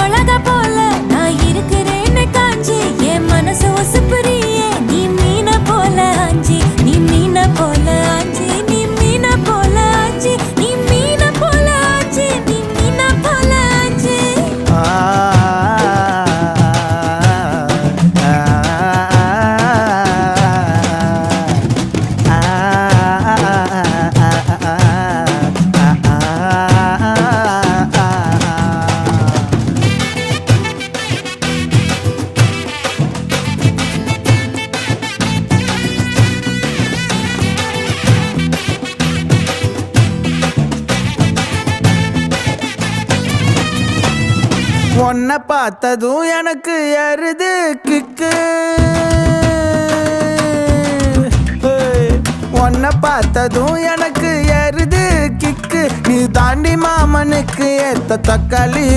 மிளகா போல நான் இருக்கிறேன்னு காஞ்சி என் மனசு ஒசுப்புறியே நீ மீன போல ஆஞ்சி நீ மீன போல ஆஞ்சி நீ மீன போல ஆஞ்சி நீ மீன போல ஆஞ்சி நீ மீன போல ஆஞ்சி உன்னை பார்த்ததும் எனக்கு எருது கிக்கு உன்னை பார்த்ததும் எனக்கு எருது கிக்கு நீ தாண்டி மாமனுக்கு ஏத்த தக்காளி